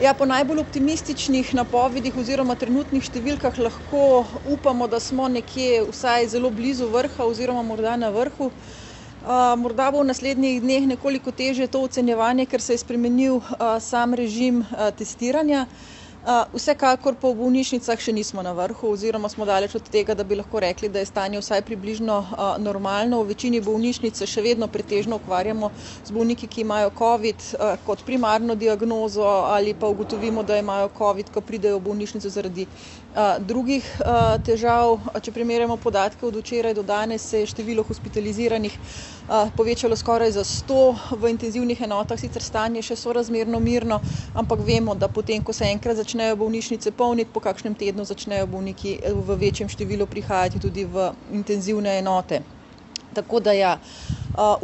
Ja, po najbolj optimističnih napovedih oziroma trenutnih številkah lahko upamo, da smo nekje vsaj zelo blizu vrha oziroma morda na vrhu. Morda bo v naslednjih dneh nekoliko težje to ocenjevanje, ker se je spremenil sam režim testiranja. Vsekakor pa v bolnišnicah še nismo na vrhu oziroma smo daleč od tega, da bi lahko rekli, da je stanje vsaj približno normalno. V večini bolnišnic se še vedno pretežno ukvarjamo z bolniki, ki imajo COVID kot primarno diagnozo ali pa ugotovimo, da imajo COVID, ko pridejo v bolnišnico zaradi drugih težav. Če primerjamo podatke od včeraj do danes, se je število hospitaliziranih povečalo skoraj za 100 v intenzivnih enotah, sicer stanje še sorazmerno mirno, ampak vemo, da potem, ko se enkrat začnejo bolnišnice polniti, po kakšnem tednu začnejo bolniki v večjem številu prihajati tudi v intenzivne enote. Tako da ja,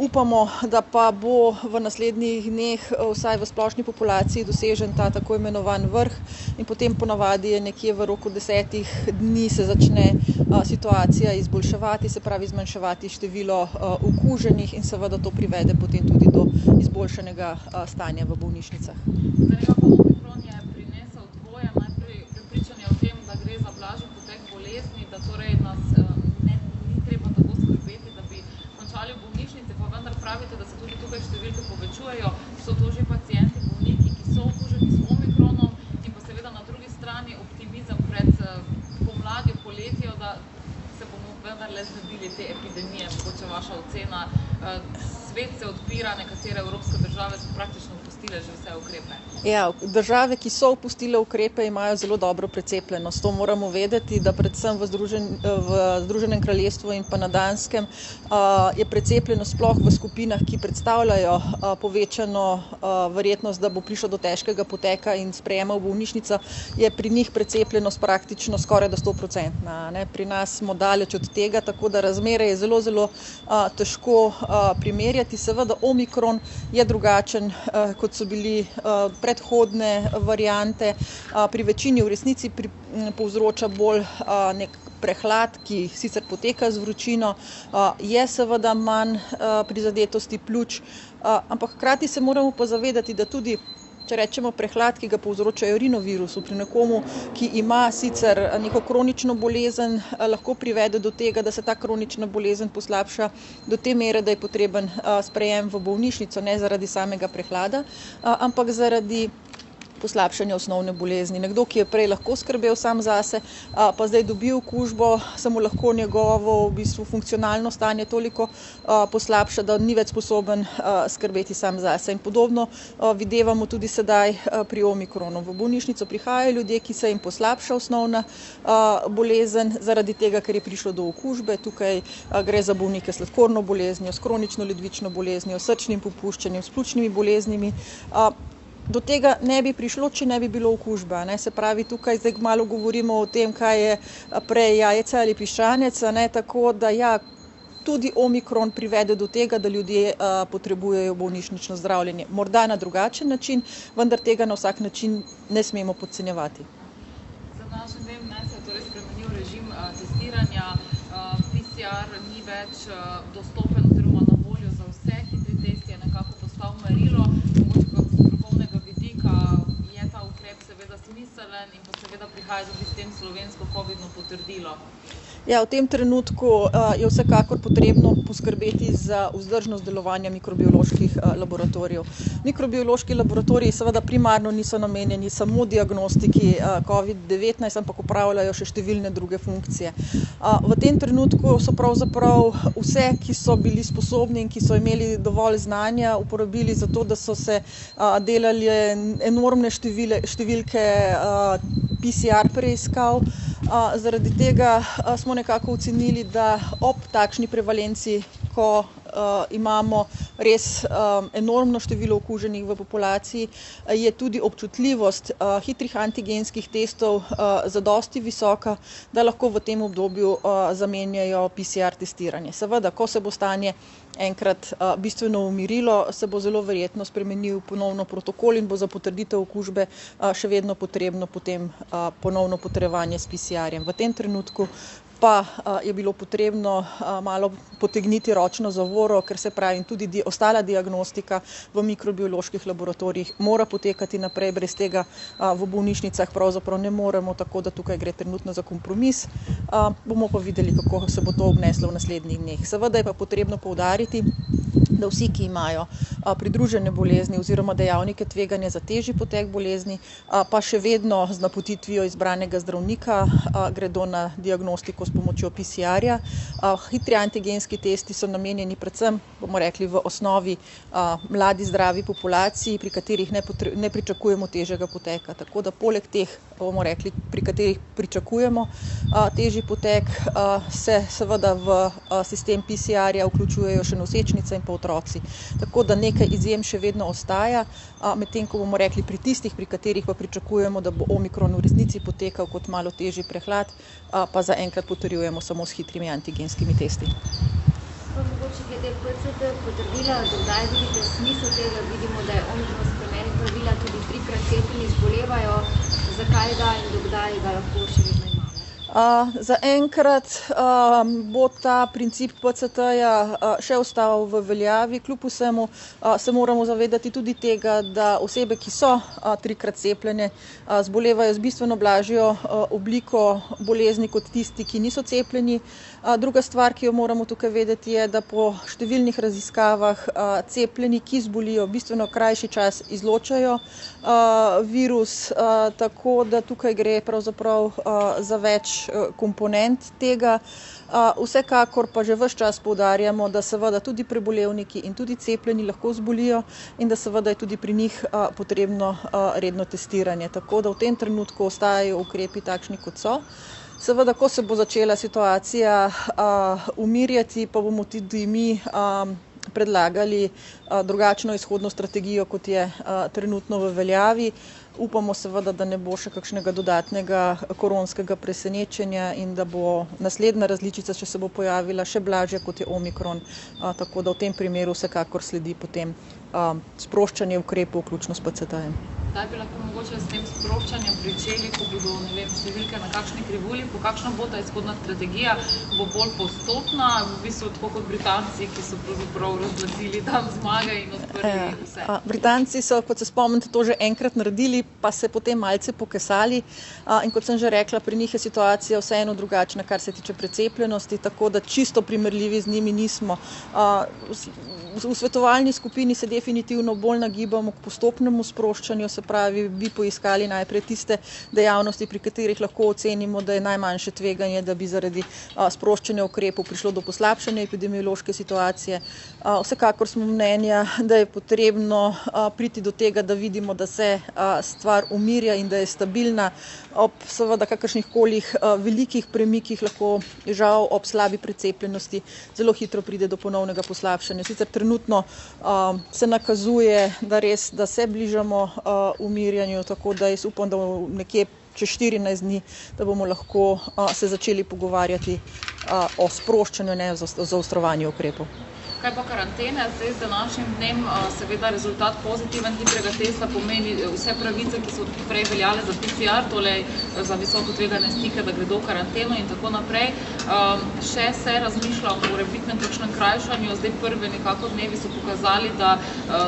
upamo, da pa bo v naslednjih dneh vsaj v splošni populaciji dosežen ta tako imenovan vrh in potem ponavadi je nekje v roku 10 dni se začne situacija izboljševati, se pravi zmanjševati število okuženih in seveda to privede potem tudi do izboljšanega stanja v bolnišnicah. Zanima pa Omikron je prinesel dvoje, najprej prepričanje o tem, da gre za blažji potek bolezni, da torej nas ni treba tako skrbeti, da bi končali v bolnišnici, pa vendar pravite, da se tudi tukaj številke povečujejo. So to že pacienti, bolniki, ki so okuženi z Omikronom in pa seveda na drugi strani optimizem pred pomladjo, poletjo, da se bomo vendarle znebili te epidemije. Mogoče vaša ocena, svet se odpira, nekatere evropske države so praktično opustile že vse ukrepe. Ja, države, ki so opustile ukrepe, imajo zelo dobro precepljenost. To moramo vedeti, da predvsem v Združenem kraljestvu in pa na Danskem je precepljenost sploh v skupinah, ki predstavljajo povečano verjetnost, da bo prišlo do težkega poteka in sprejema v bolnišnico, je pri njih precepljenost praktično skoraj do 100%. Pri nas smo daleč od tega, tako da razmere je zelo, zelo težko primerjati. Seveda Omikron je drugačen, kot so bili predhodne variante. Pri večini v resnici povzroča bolj nek prehlad, ki sicer poteka z vročino, je seveda manj prizadetosti pljuč, ampak hkrati se moramo pa zavedati, da tudi če rečemo prehlad, ki ga povzročajo rinovirusu, pri nekomu, ki ima sicer neko kronično bolezen, lahko privede do tega, da se ta kronična bolezen poslabša do te mere, da je potreben sprejem v bolnišnico, ne zaradi samega prehlada, ampak zaradi poslabšanja osnovne bolezni. Nekdo, ki je prej lahko skrbel sam zase, pa zdaj dobi okužbo, se mu lahko njegovo v bistvu funkcionalno stanje toliko poslabša, da ni več sposoben skrbeti sam zase. In podobno videvamo tudi sedaj pri Omikronu. V bolnišnico prihajajo ljudje, ki se jim poslabša osnovna bolezen zaradi tega, ker je prišlo do okužbe. Tukaj gre za bolnike s sladkorno boleznijo, s kronično ledvično boleznijo, s srčnim popuščanjem, s pljučnimi boleznimi. Do tega ne bi prišlo, če ne bi bilo okužbe. Se pravi, tukaj zdaj malo govorimo o tem, kaj je prej jajce ali piščanec, tako da ja, tudi Omikron privede do tega, da ljudje potrebujejo bolnišnično zdravljenje. Morda na drugačen način, vendar tega na vsak način ne smemo podcenjevati. Za današnji dan se je torej spremenil režim testiranja, PCR ni več dostopen oziroma na voljo za vse, hitri test je nekako postal merilo. Smiselen in pa seveda prihaja tudi s tem slovensko covidno potrdilo. Ja, v tem trenutku je vsekakor potrebno poskrbeti za vzdržnost delovanja mikrobioloških laboratorijev. Mikrobiološki laboratoriji seveda primarno niso namenjeni samo diagnostiki COVID-19, ampak opravljajo še številne druge funkcije. V tem trenutku so pravzaprav vse, ki so bili sposobni in ki so imeli dovolj znanja, uporabili za to, da so se delali enormne številke PCR preiskav. Zaradi tega smo nekako ocenili, da ob takšni prevalenci, ko imamo res enormno število okuženih v populaciji, je tudi občutljivost hitrih antigenskih testov zadosti visoka, da lahko v tem obdobju zamenjajo PCR testiranje. Seveda, ko se bo stanje enkrat bistveno umirilo, se bo zelo verjetno spremenil ponovno protokol in bo za potrditev okužbe še vedno potrebno potem ponovno potrjevanje s PCR-jem. V tem trenutku pa je bilo potrebno malo potegniti ročno zavoro, ker se pravi tudi ostala diagnostika v mikrobioloških laboratorijih mora potekati naprej, brez tega v bolnišnicah pravzaprav ne moremo, tako da tukaj gre trenutno za kompromis. Bomo pa videli, kako se bo to obneslo v naslednjih dneh. Seveda je pa potrebno poudariti, da vsi, ki imajo pridružene bolezni oziroma dejavnike tveganja za težji potek bolezni, pa še vedno z napotitvijo izbranega zdravnika gredo na diagnostiko s pomočjo PCR-ja. Hitri antigenski testi so namenjeni predvsem, bomo rekli, v osnovi mladi zdravi populaciji, pri katerih ne pričakujemo težjega poteka. Tako da poleg teh, bomo rekli, pri katerih pričakujemo težji potek, se seveda v sistem PCR-ja vključujejo še nosečnice in pa otroci. Tako da nekaj izjem še vedno ostaja, medtem ko bomo rekli pri tistih, pri katerih pa pričakujemo, da bo omikron v resnici potekal kot malo težji prehlad, pa zaenkrat potrjujemo samo s hitrimi antigenskimi testi. Pa mogoče glede PCT potrdila, do kdaj vidite smisel tega, vidimo, da je omikron spremenil pravila, tudi 3-krat cepljeni zbolevajo, zakaj ga in do kdaj ga lahko še vedno imamo? Zaenkrat bo ta princip PCT-ja še ostal v veljavi, kljub vsemu se moramo zavedati tudi tega, da osebe, ki so 3-krat cepljene, zbolevajo z bistveno blažjo obliko bolezni kot tisti, ki niso cepljeni. Druga stvar, ki jo moramo tukaj vedeti, je, da po številnih raziskavah cepljeni, ki zbolijo, bistveno krajši čas izločajo virus, tako da tukaj gre pravzaprav za več komponent tega. Vsekakor pa že ves čas poudarjamo, da seveda tudi prebolevniki in tudi cepljeni lahko zbolijo in da seveda je tudi pri njih potrebno redno testiranje. Tako da v tem trenutku ostajajo ukrepi takšni, kot so. Seveda, ko se bo začela situacija umirjati, pa bomo tudi mi predlagali drugačno izhodno strategijo, kot je trenutno v veljavi. Upamo seveda, da ne bo še kakšnega dodatnega koronskega presenečenja in da bo naslednja različica, če se bo pojavila, še blažja, kot je omikron. Tako da v tem primeru vsekakor sledi potem sproščanje ukrepov, vključno s PCT-jem. Kdaj bi lahko mogoče s tem sproščanjem pričeli, ko bodo, ne vem, številke na kakšni krivulji, po kakšna bo ta izhodna strategija, bo bolj postopna, v bistvu tako kot Britanci, ki so pravzaprav razglasili dan zmage in odprli vse. Britanci so, kot se spomnite, to že enkrat naredili, pa se potem malce pokasali. In kot sem že rekla, pri njih je situacija vseeno drugačna, kar se tiče precepljenosti, tako da čisto primerljivi z njimi nismo. V svetovalni skupini se definitivno bolj nagibamo k postopnemu sproščanju, se pravi, bi poiskali najprej tiste dejavnosti, pri katerih lahko ocenimo, da je najmanjše tveganje, da bi zaradi sproščanja ukrepov prišlo do poslabšanja epidemiološke situacije. Vsekakor smo mnenja, da je potrebno priti do tega, da vidimo, da se stvar umirja in da je stabilna. Ob seveda kakršnihkoli velikih premikih lahko žal ob slabi precepljenosti zelo hitro pride do ponovnega poslabšanja. Sicer trenutno se nakazuje, da se bližamo umirjanju, tako da jaz upam, da nekje čez 14 dni, da bomo lahko se začeli pogovarjati o sproščanju, ne o zaostrovanju ukrepov. Kaj pa karantene? Zdaj z današnjim dnem seveda rezultat pozitiven hitrega testa pomeni vse pravice, ki so prej veljale za PCR, torej za visoko tvegane stike, da gredo v karanteno in tako naprej. Še se razmišlja o morebitnem kakšnem krajšanju, zdaj prve nekako dnevi so pokazali, da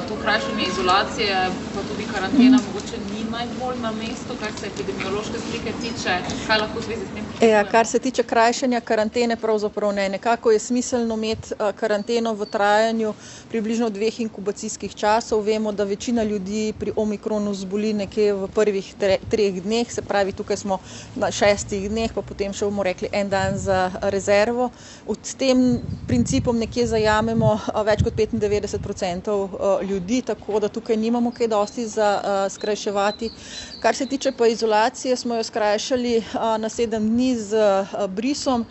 to krajšanje izolacije, pa tudi karantena mogoče ni najbolj na mestu, kar se epidemiološke slike tiče. Kaj lahko v zvezi s tem pričakujemo? Kar se tiče krajšanja karantene, pravzaprav ne. Nekako je smiselno imeti karanteno v trajanju približno 2 inkubacijskih časov. Vemo, da večina ljudi pri omikronu zboli nekje v prvih 3 dneh, se pravi, tukaj smo na 6 dneh, pa potem še bomo rekli en dan za rezervo. S tem principom nekje zajamemo več kot 95% ljudi, tako da tukaj nimamo kaj dosti za skrajševati. Kar se tiče pa izolacije, smo jo skrajšali na 7 dni z brisom.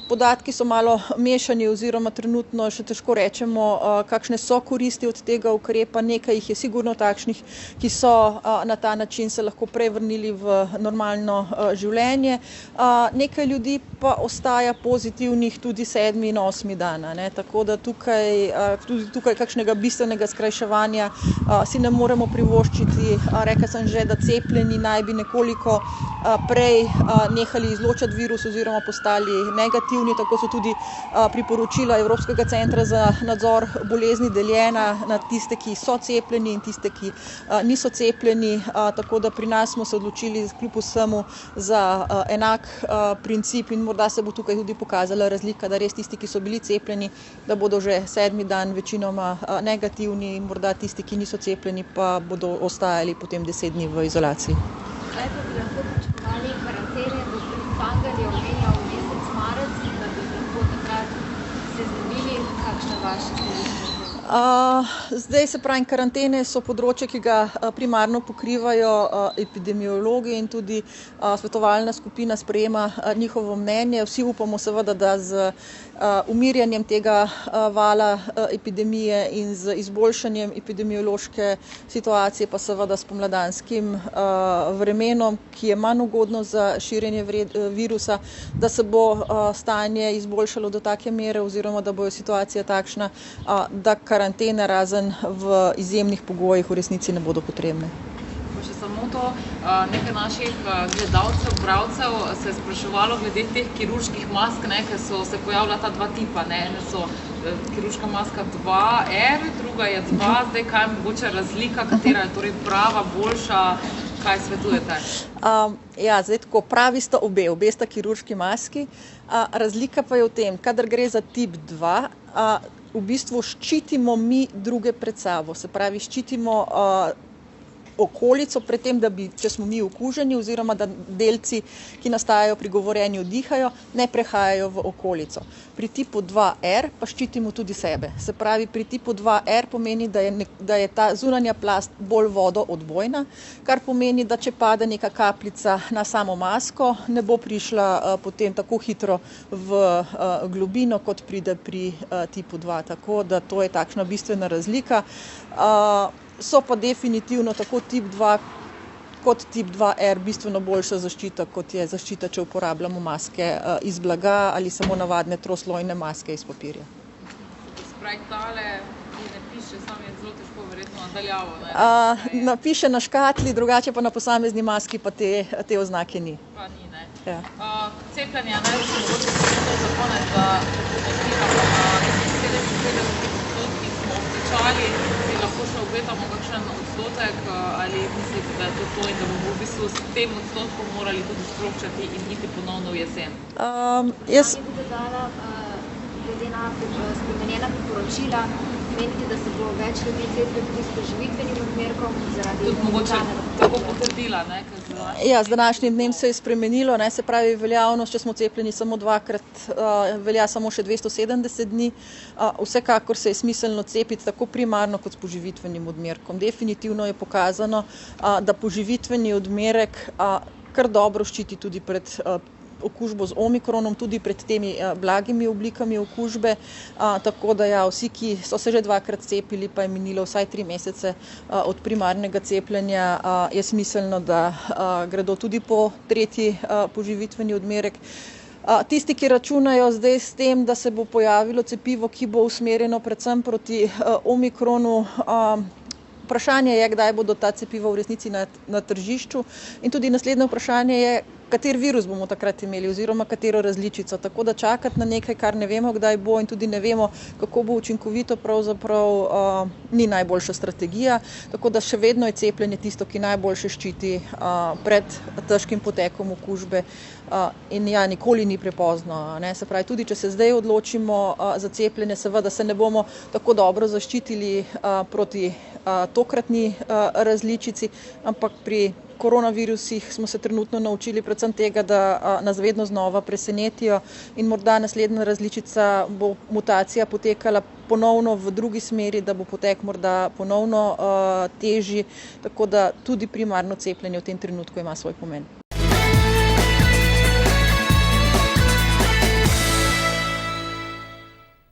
Podatki so malo mešani oziroma trenutno še težko rečemo, kakšne so koristi od tega ukrepa. Nekaj jih je sigurno takšnih, ki so na ta način se lahko prej vrnili v normalno življenje. Nekaj ljudi pa ostaja pozitivnih tudi 7. in 8. dan, ne. Tako da tudi tukaj kakšnega bistvenega skrajševanja si ne moremo privoščiti. Rekla sem že, da cepljeni naj bi nekoliko prej nehali izločati virus oziroma postali negativni, tako so tudi priporočila Evropskega centra za nadzor bolezni deljena na tiste, ki so cepljeni in tiste, ki niso cepljeni, tako da pri nas smo se odločili kljub vsemu za enak princip in morda se bo tukaj tudi pokazala razlika, da res tisti, ki so bili cepljeni, da bodo že 7. dan večinoma negativni in morda tisti, ki niso cepljeni, pa bodo ostajali potem 10 dni v izolaciji. Kaj pa bi lahko pričakovali karantene? Dr. Kangler je omenjal mesec marec, da bi lahko takrat se znebili. Kakšna vaša stališča? Zdaj se pravi, karantene so področje, ki ga primarno pokrivajo epidemiologi in tudi svetovalna skupina sprejema njihovo mnenje. Vsi upamo seveda, da z umirjanjem tega vala epidemije in z izboljšanjem epidemiološke situacije, pa seveda s pomladanskim vremenom, ki je manj ugodno za širjenje virusa, da se bo stanje izboljšalo do take mere oziroma da bo situacija takšna, da karantene razen v izjemnih pogojih v resnici ne bodo potrebne. Pa še samo to, nekaj naših gledalcev, bralcev se je spraševalo glede teh kirurških mask, ker so se pojavila ta dva tipa, ne. Ene so kirurška maska 2R, druga je 2, zdaj kaj je mogoče razlika, katera je torej prava, boljša, kaj svetujete? Ja, zdaj tako, pravi sta obe sta kirurški maski, razlika pa je v tem, kadar gre za tip 2, v bistvu ščitimo mi druge pred sabo, se pravi ščitimo okolico pred tem, da bi, če smo mi okuženi oziroma da delci, ki nastajajo pri govorjenju, dihajo, ne prehajajo v okolico. Pri tipu 2R pa ščitimo tudi sebe. Se pravi, pri tipu 2R pomeni, da je ta zunanja plast bolj vodoodbojna, kar pomeni, da če pade neka kapljica na samo masko, ne bo prišla potem tako hitro v globino, kot pride pri tipu 2. Tako da to je takšna bistvena razlika. So pa definitivno tako tip 2 kot tip 2R bistveno boljša zaščita, kot je zaščita, če uporabljamo maske iz blaga ali samo navadne troslojne maske iz papirja. Se pravi, tale ne piše, samo je zelo težko verjetno nadaljavo, ne? Napiše na škatli, drugače pa na posamezni maski pa te oznake ni. Pa ni, ne. Ja. Cepljenje najbolj mogoče povedati za konec, da odpiramo na 57% smo obtečali, si lahko še obetamo kakšen odstotek, ali mislite, da je to in da bomo v bistvu s tem odstotkom morali tudi sproščati in iti ponovno v jesen? Jaz bi dodala, glede na spremenjena priporočila, menite, da se bo več ljudi cepilo tudi s preživitvenim odmerkom zaradi tudi mogoče tako potrdila, ne? Ja, z današnjim dnem se je spremenilo, ne, se pravi veljavnost, če smo cepljeni samo 2-krat, velja samo še 270 dni. Vsekakor se je smiselno cepiti tako primarno kot s poživitvenim odmerkom. Definitivno je pokazano, da poživitveni odmerek kar dobro ščiti tudi pred okužbo z omikronom, tudi pred temi blagimi oblikami okužbe, tako da ja, vsi, ki so se že 2-krat cepili, pa je minilo vsaj 3 mesece od primarnega cepljenja, je smiselno, da gredo tudi po 3. poživitveni odmerek. Tisti, ki računajo zdaj s tem, da se bo pojavilo cepivo, ki bo usmerjeno predvsem proti omikronu, vprašanje je, kdaj bodo ta cepiva v resnici na tržišču, in tudi naslednje vprašanje je, kateri virus bomo takrat imeli oziroma katero različico. Tako da čakati na nekaj, kar ne vemo, kdaj bo, in tudi ne vemo, kako bo učinkovito, pravzaprav ni najboljša strategija. Tako da še vedno je cepljenje tisto, ki najboljše ščiti pred težkim potekom okužbe. In ja, nikoli ni prepozno, ne. Se pravi, tudi če se zdaj odločimo za cepljenje, seveda se ne bomo tako dobro zaščitili proti tokratni različici, ampak pri koronavirusih smo se trenutno naučili predvsem tega, da nas vedno znova presenetijo, in morda naslednja različica bo mutacija potekala ponovno v drugi smeri, da bo potek morda ponovno težji, tako da tudi primarno cepljenje v tem trenutku ima svoj pomen.